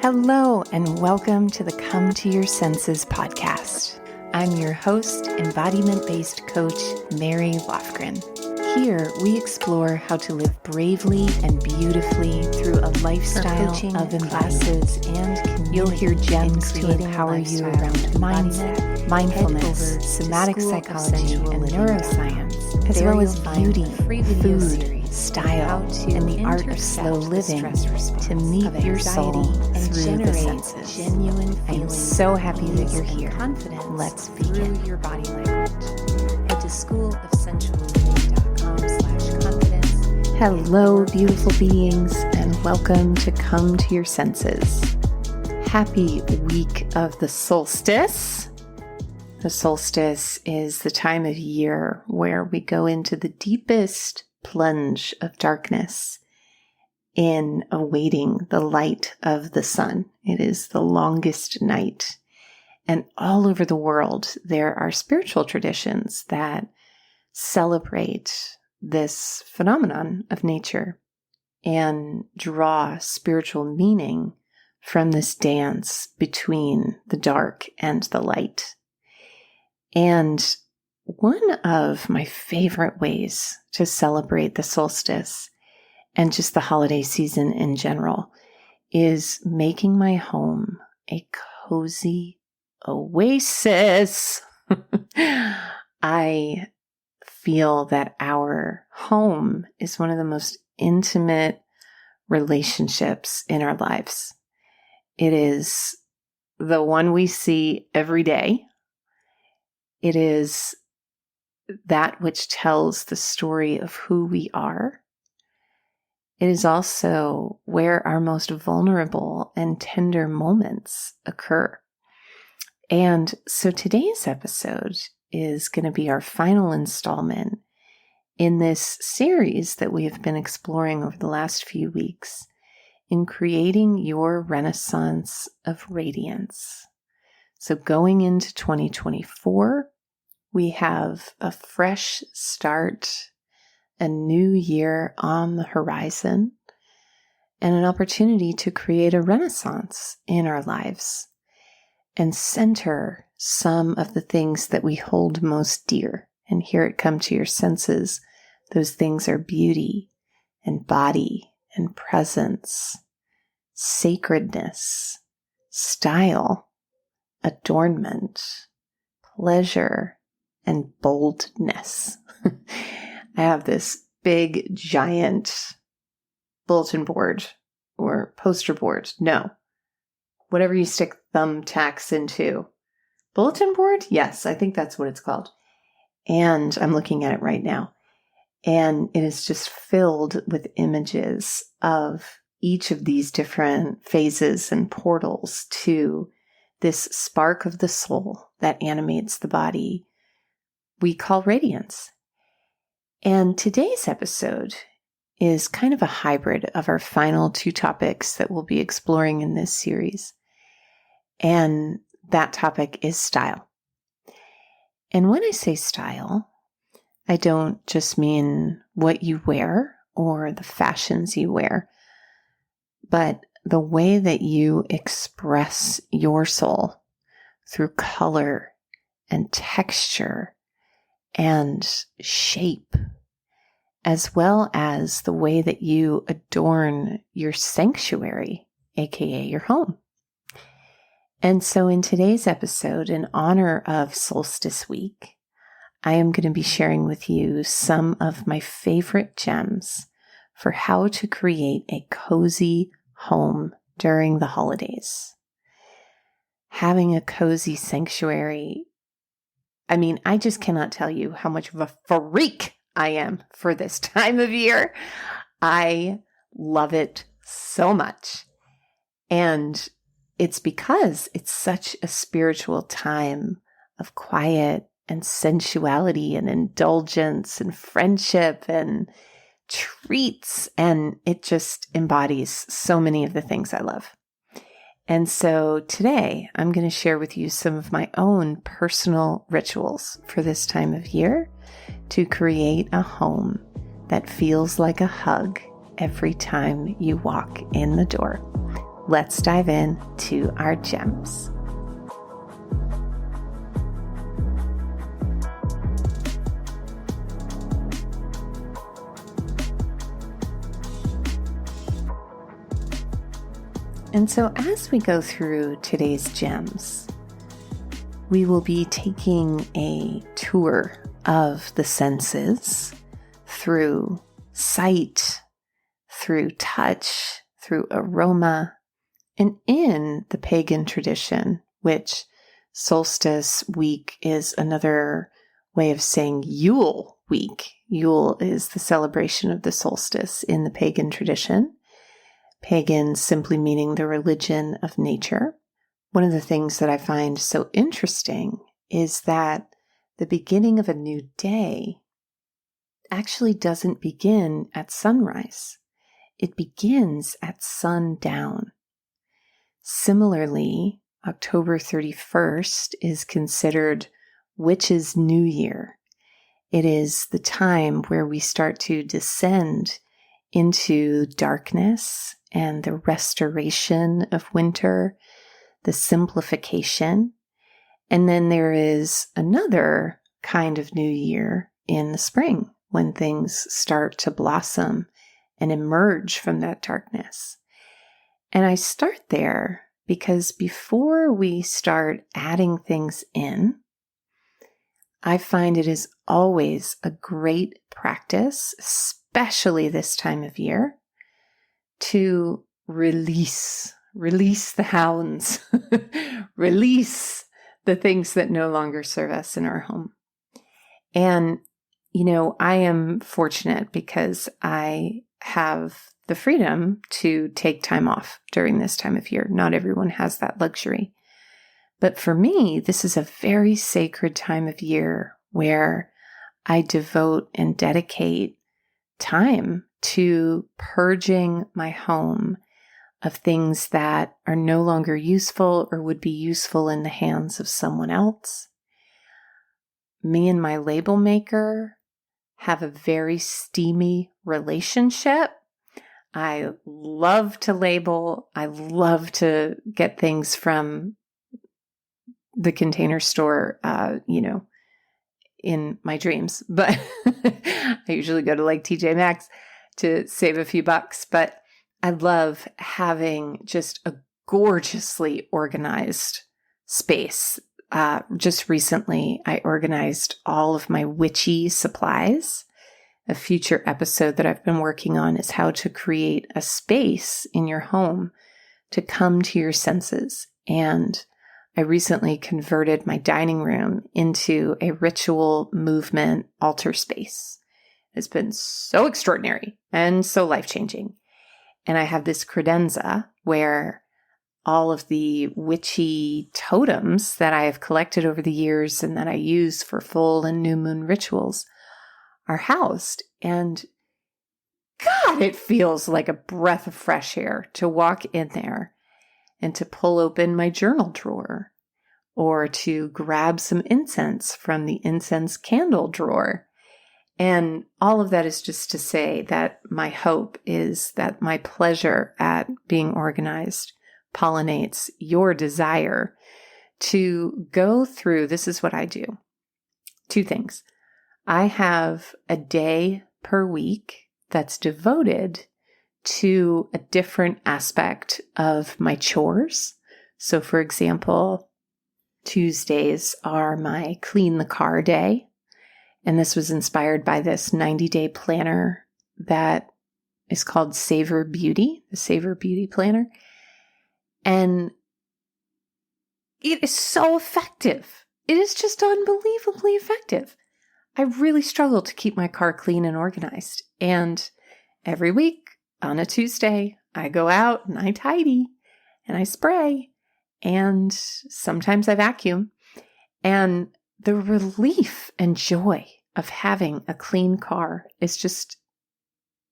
Hello, and welcome to the Come to Your Senses podcast. I'm your host, embodiment-based coach, Mary Lofgren. Here, we explore how to live bravely and beautifully through a lifestyle of classes and community. You'll hear gems to empower you around mindset, mindfulness, somatic psychology, and neuroscience, as well as beauty, food, style, and the art of slow living to meet your soul through the senses. I'm so happy that you're here. Let's begin. Your body language. Head to schoolofsensualliving.com/confidence. Hello, beautiful beings, and welcome to Come to Your Senses. Happy week of the solstice. The solstice is the time of year where we go into the deepest plunge of darkness in awaiting the light of the sun. It is the longest night. And all over the world, there are spiritual traditions that celebrate this phenomenon of nature and draw spiritual meaning from this dance between the dark and the light. And one of my favorite ways to celebrate the solstice and just the holiday season in general is making my home a cozy oasis. I feel that our home is one of the most intimate relationships in our lives. It is the one we see every day. It is that which tells the story of who we are. It is also where our most vulnerable and tender moments occur. And so today's episode is going to be our final installment in this series that we have been exploring over the last few weeks in creating your renaissance of radiance. So going into 2024, we have a fresh start, a new year on the horizon, and an opportunity to create a renaissance in our lives and center some of the things that we hold most dear. And here at Come to Your Senses, those things are beauty and body and presence, sacredness, style, adornment, pleasure, and boldness. I have this big, giant bulletin board or poster board. No, whatever you stick thumbtacks into. Bulletin board? Yes, I think that's what it's called. And I'm looking at it right now. And it is just filled with images of each of these different phases and portals to this spark of the soul that animates the body we call radiance. And today's episode is kind of a hybrid of our final two topics that we'll be exploring in this series. And that topic is style. And when I say style, I don't just mean what you wear or the fashions you wear, but the way that you express your soul through color and texture and shape, as well as the way that you adorn your sanctuary, aka your home. And so in today's episode, in honor of Solstice Week, I am going to be sharing with you some of my favorite gems for how to create a cozy home during the holidays. Having a cozy sanctuary, I mean, I just cannot tell you how much of a freak I am for this time of year. I love it so much. And it's because it's such a spiritual time of quiet and sensuality and indulgence and friendship and treats. And it just embodies so many of the things I love. And so today I'm going to share with you some of my own personal rituals for this time of year to create a home that feels like a hug every time you walk in the door. let's dive in to our gems. And so as we go through today's gems, we will be taking a tour of the senses through sight, through touch, through aroma, and in the pagan tradition, which solstice week is another way of saying Yule week. Yule is the celebration of the solstice in the pagan tradition. Pagan simply meaning the religion of nature. One of the things that I find so interesting is that the beginning of a new day actually doesn't begin at sunrise. It begins at sundown. Similarly, October 31st is considered Witch's New Year. It is the time where we start to descend into darkness and the restoration of winter, the simplification. And then there is another kind of new year in the spring when things start to blossom and emerge from that darkness. And I start there because before we start adding things in, I find it is always a great practice, especially this time of year, to release the hounds, release the things that no longer serve us in our home. And, I am fortunate because I have the freedom to take time off during this time of year. Not everyone has that luxury. But for me, this is a very sacred time of year where I devote and dedicate time to purging my home of things that are no longer useful or would be useful in the hands of someone else. Me and my label maker have a very steamy relationship. I love to label. I love to get things from the Container Store, in my dreams. But I usually go to like TJ Maxx to save a few bucks. But I love having just a gorgeously organized space. Just recently, I organized all of my witchy supplies. A future episode that I've been working on is how to create a space in your home to come to your senses. And I recently converted my dining room into a ritual movement altar space. It's been so extraordinary and so life-changing. And I have this credenza where all of the witchy totems that I have collected over the years and that I use for full and new moon rituals are housed. And God, it feels like a breath of fresh air to walk in there and to pull open my journal drawer or to grab some incense from the incense candle drawer. And all of that is just to say that my hope is that my pleasure at being organized pollinates your desire to go through. This is what I do. 2 things. I have a day per week that's devoted to a different aspect of my chores. So for example, Tuesdays are my clean the car day. And this was inspired by this 90-day planner that is called Savor Beauty, the Savor Beauty Planner. And it is so effective. It is just unbelievably effective. I really struggle to keep my car clean and organized. And every week on a Tuesday, I go out and I tidy and I spray and sometimes I vacuum. And the relief and joy of having a clean car is just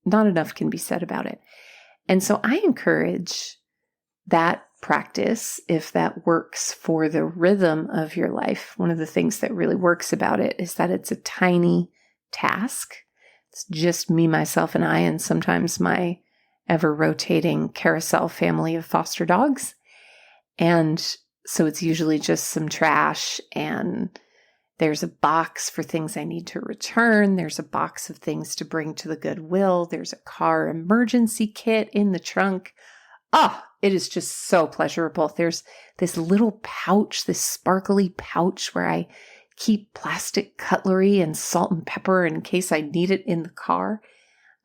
not enough can be said about it. And so I encourage that practice if that works for the rhythm of your life. One of the things that really works about it is that it's a tiny task. It's just me, myself, and I, and sometimes my ever-rotating carousel family of foster dogs. And so it's usually just some trash, and there's a box for things I need to return. There's a box of things to bring to the Goodwill. There's a car emergency kit in the trunk. Oh, it is just so pleasurable. There's this little pouch, this sparkly pouch where I keep plastic cutlery and salt and pepper in case I need it in the car.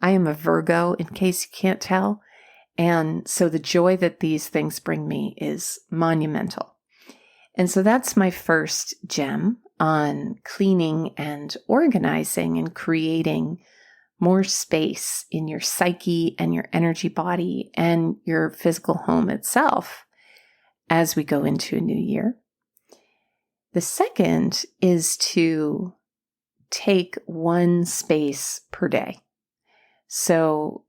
I am a Virgo, in case you can't tell. And so the joy that these things bring me is monumental. And so that's my first gem on cleaning and organizing and creating more space in your psyche and your energy body and your physical home itself as we go into a new year. The second is to take one space per day. So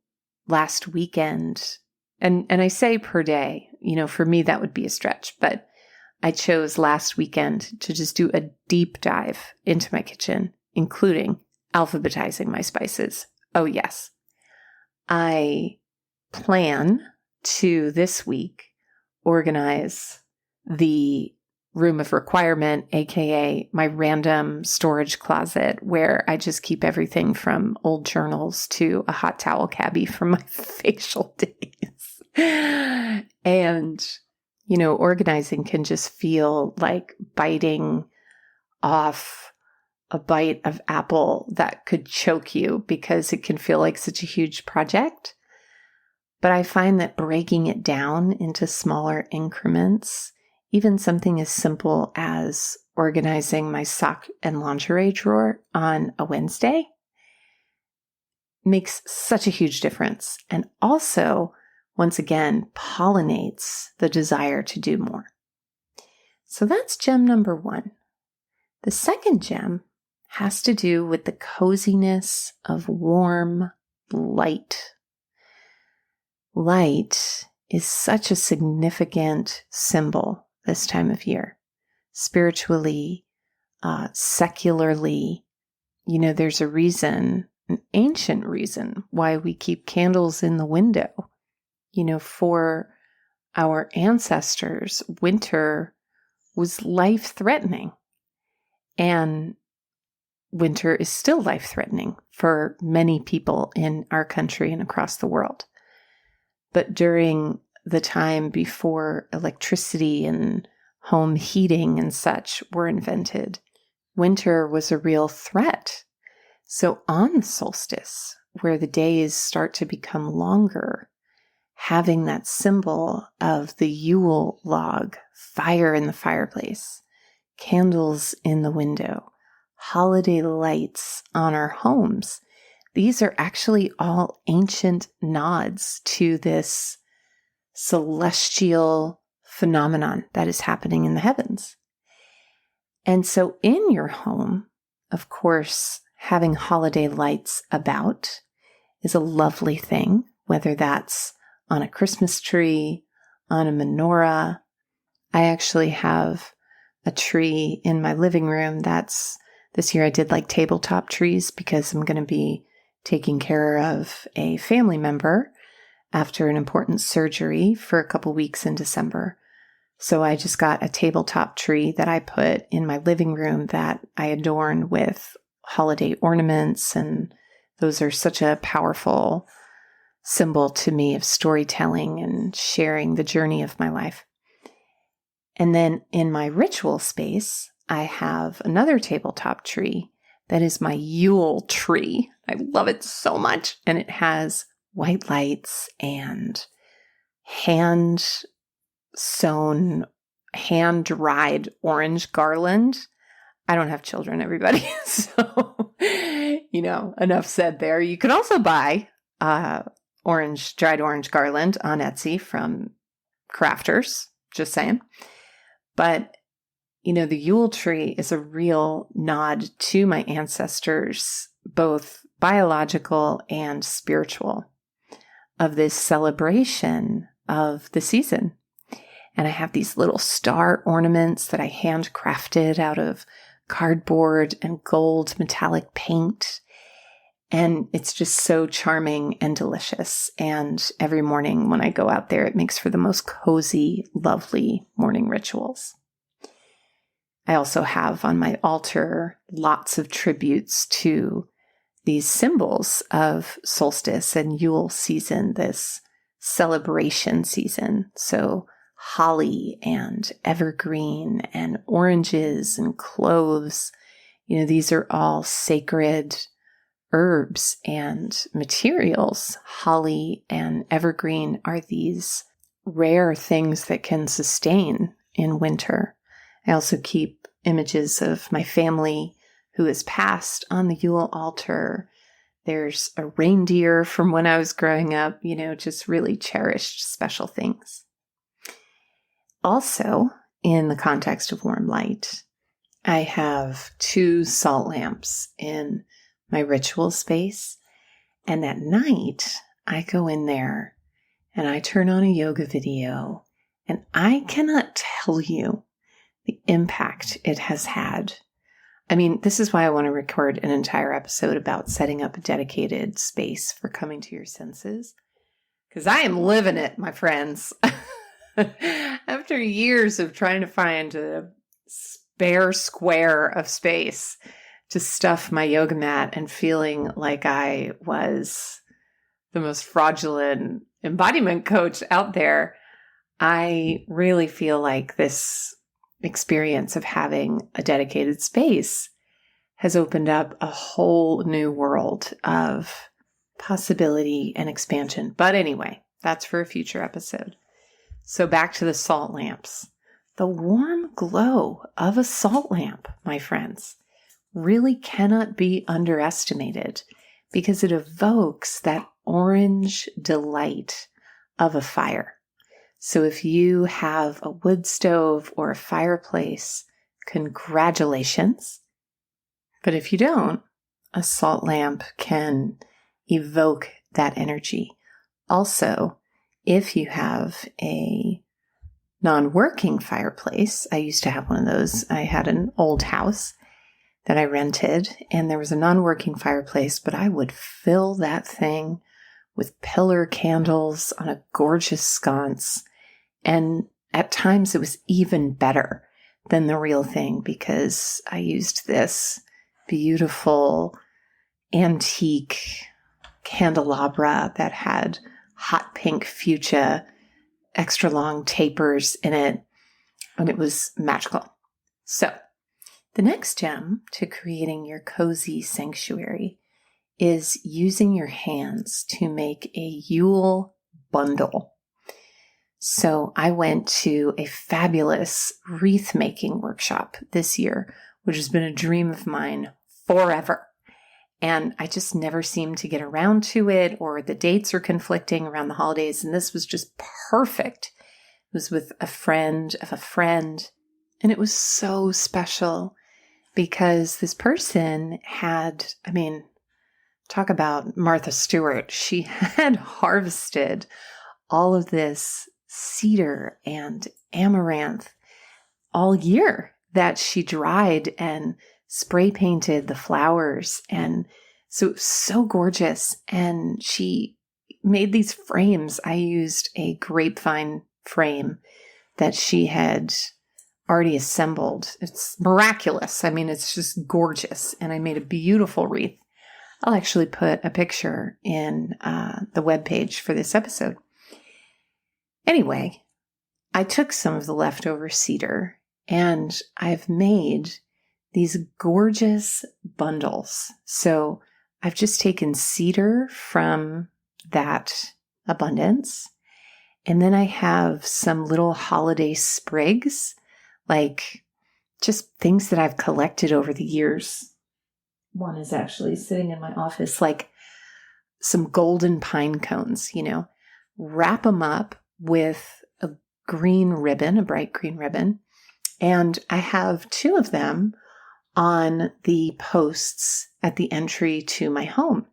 last weekend, and I say per day, for me that would be a stretch, but I chose last weekend to just do a deep dive into my kitchen, including alphabetizing my spices. Oh yes. I plan to this week organize the room of requirement, aka my random storage closet, where I just keep everything from old journals to a hot towel cabbie from my facial days. And, organizing can just feel like biting off a bite of apple that could choke you because it can feel like such a huge project. But I find that breaking it down into smaller increments, even something as simple as organizing my sock and lingerie drawer on a Wednesday, makes such a huge difference. And also, once again, pollinates the desire to do more. So that's gem number one. The second gem has to do with the coziness of warm light. Light is such a significant symbol this time of year. Spiritually, secularly, there's a reason, an ancient reason, why we keep candles in the window. For our ancestors, winter was life-threatening. And winter is still life-threatening for many people in our country and across the world. But during the time before electricity and home heating and such were invented, winter was a real threat. So on the solstice, where the days start to become longer, having that symbol of the Yule log, fire in the fireplace, candles in the window, holiday lights on our homes, these are actually all ancient nods to this celestial phenomenon that is happening in the heavens. And so in your home, of course, having holiday lights about is a lovely thing, whether that's on a Christmas tree, on a menorah. I actually have a tree in my living room this year I did like tabletop trees because I'm going to be taking care of a family member after an important surgery for a couple weeks in December. So I just got a tabletop tree that I put in my living room that I adorn with holiday ornaments, and those are such a powerful symbol to me of storytelling and sharing the journey of my life. And then in my ritual space, I have another tabletop tree that is my Yule tree. I love it so much. And it has white lights and hand-sewn, hand-dried orange garland. I don't have children, everybody. So, enough said there. You can also buy dried orange garland on Etsy from crafters, just saying. But the Yule tree is a real nod to my ancestors, both biological and spiritual, of this celebration of the season. And I have these little star ornaments that I handcrafted out of cardboard and gold metallic paint. And it's just so charming and delicious. And every morning when I go out there, it makes for the most cozy, lovely morning rituals. I also have on my altar lots of tributes to these symbols of solstice and Yule season, this celebration season. So holly and evergreen and oranges and cloves, these are all sacred herbs and materials. Holly and evergreen are these rare things that can sustain in winter. I also keep images of my family who has passed on the Yule altar. There's a reindeer from when I was growing up, just really cherished special things. Also, in the context of warm light, I have 2 salt lamps in my ritual space. And at night, I go in there and I turn on a yoga video, and I cannot tell you the impact it has had. I mean, this is why I want to record an entire episode about setting up a dedicated space for coming to your senses, because I am living it, my friends. After years of trying to find a spare square of space to stuff my yoga mat and feeling like I was the most fraudulent embodiment coach out there, I really feel like this experience of having a dedicated space has opened up a whole new world of possibility and expansion. But anyway, that's for a future episode. So back to the salt lamps. The warm glow of a salt lamp, my friends, really cannot be underestimated because it evokes that orange delight of a fire. So if you have a wood stove or a fireplace, congratulations. But if you don't, a salt lamp can evoke that energy. Also, if you have a non-working fireplace, I used to have one of those. I had an old house that I rented, and there was a non-working fireplace, but I would fill that thing with pillar candles on a gorgeous sconce. And at times it was even better than the real thing because I used this beautiful antique candelabra that had hot pink fuchsia, extra long tapers in it, and it was magical. So, the next gem to creating your cozy sanctuary is using your hands to make a Yule bundle. So I went to a fabulous wreath making workshop this year, which has been a dream of mine forever. And I just never seemed to get around to it, or the dates are conflicting around the holidays. And this was just perfect. It was with a friend of a friend. And it was so special because this person had, talk about Martha Stewart. She had harvested all of this cedar and amaranth all year that she dried and spray painted the flowers. And so it was so gorgeous. And she made these frames. I used a grapevine frame that she had already assembled. It's miraculous. It's just gorgeous. And I made a beautiful wreath. I'll actually put a picture in the webpage for this episode. Anyway, I took some of the leftover cedar and I've made these gorgeous bundles. So I've just taken cedar from that abundance. And then I have some little holiday sprigs, like just things that I've collected over the years. One is actually sitting in my office, like some golden pine cones, wrap them up with a green ribbon, a bright green ribbon. And I have 2 of them on the posts at the entry to my home.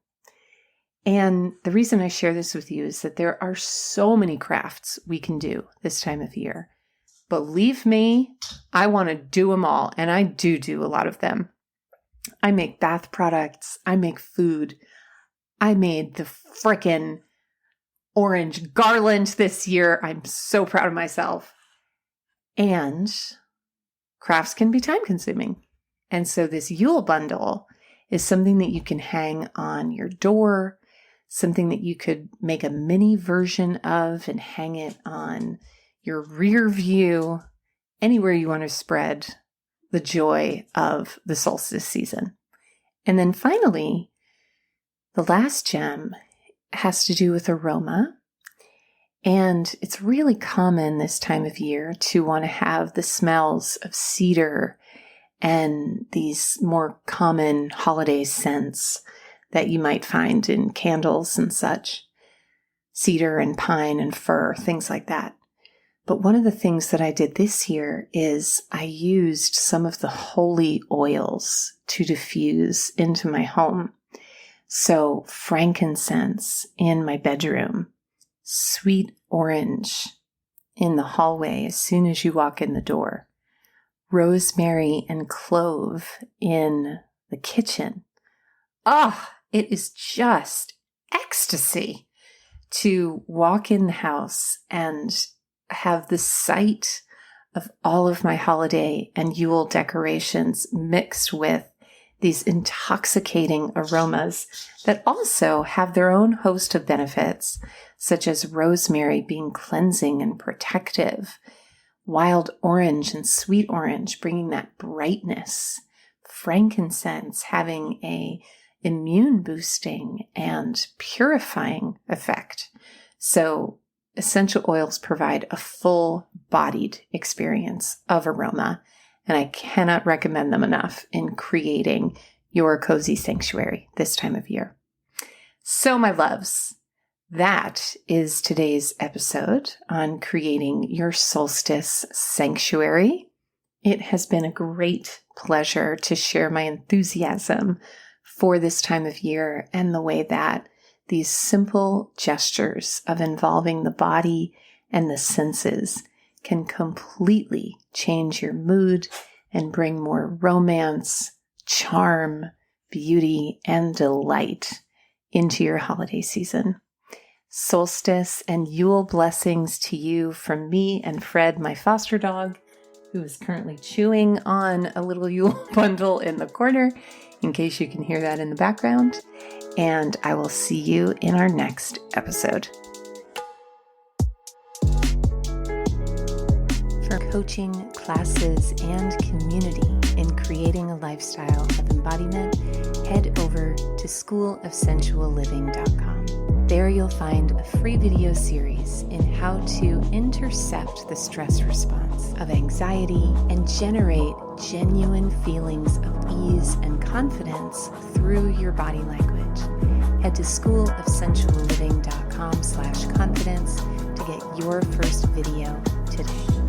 And the reason I share this with you is that there are so many crafts we can do this time of year. Believe me, I want to do them all. And I do a lot of them. I make bath products. I make food. I made the frickin' orange garland this year. I'm so proud of myself. And crafts can be time consuming. And so this Yule bundle is something that you can hang on your door, something that you could make a mini version of and hang it on your rear view, anywhere you want to spread the joy of the solstice season. And then finally, the last gem has to do with aroma. And it's really common this time of year to want to have the smells of cedar and these more common holiday scents that you might find in candles and such. Cedar and pine and fir, things like that. But one of the things that I did this year is I used some of the holy oils to diffuse into my home. So frankincense in my bedroom, sweet orange in the hallway as soon as you walk in the door, rosemary and clove in the kitchen. It is just ecstasy to walk in the house and have the sight of all of my holiday and Yule decorations mixed with these intoxicating aromas that also have their own host of benefits, such as rosemary being cleansing and protective, wild orange and sweet orange bringing that brightness, frankincense having a immune boosting and purifying effect. So essential oils provide a full-bodied experience of aroma, and I cannot recommend them enough in creating your cozy sanctuary this time of year. So, my loves, that is today's episode on creating your solstice sanctuary. It has been a great pleasure to share my enthusiasm for this time of year and the way that these simple gestures of involving the body and the senses can completely change your mood and bring more romance, charm, beauty, and delight into your holiday season. Solstice and Yule blessings to you from me and Fred, my foster dog, who is currently chewing on a little Yule bundle in the corner, in case you can hear that in the background. And I will see you in our next episode. For coaching, classes, and community in creating a lifestyle of embodiment, head over to schoolofsensualliving.com. There you'll find a free video series in how to intercept the stress response of anxiety and generate genuine feelings of ease and confidence through your body language. Head to schoolofsensualliving.com/confidence to get your first video today.